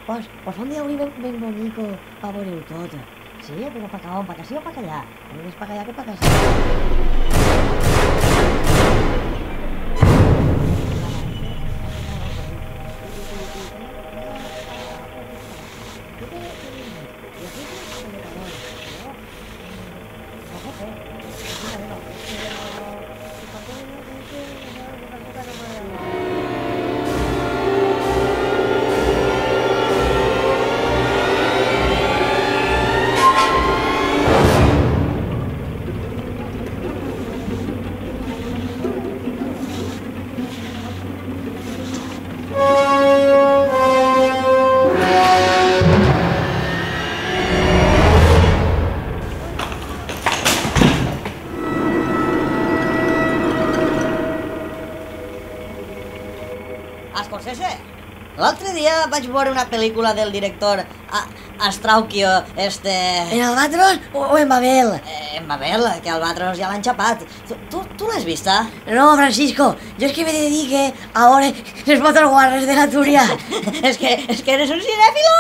Pues fa un dia avui ben bonico a veure-ho tot. Sí, però pa on? Pa que sí o pa que allà? Més pa que allà que pa que sí. Scorsese, l'altre dia vaig veure una pel·lícula del director Astrauchio, En Albatros o en Babel? En Babel, que Albatros ja l'han xapat. Tu l'has vista? No, Francisco, yo es que me dedique ahora les motos guarres de la Turia. és que eres un cinèfilo!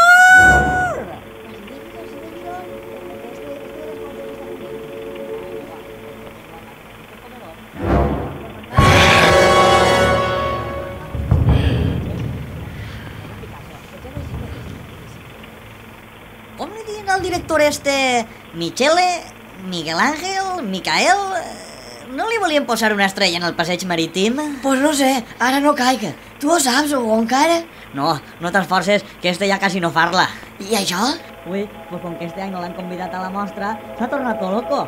Com li diuen al director Michele, Miguel Ángel, Micael? No li volien posar una estrella en el passeig marítim? Pues no sé, ara no caiga. Tu ho saps o encara? No t'esforces, que ja quasi no parla. I això? Ui, pues com que any no l'han convidat a la mostra, s'ha tornat tot loco.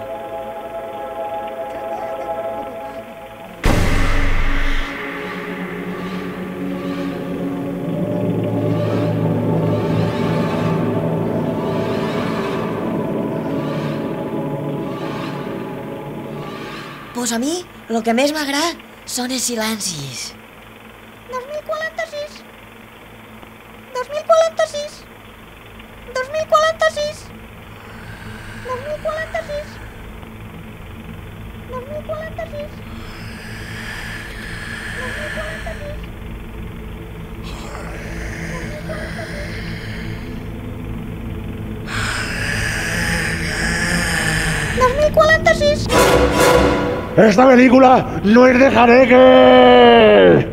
Pues a mi, el que més m'agrada són els silencis. 2046. 2046. 2046. 2046. 2046. 2046. Esta película no es de Jareque.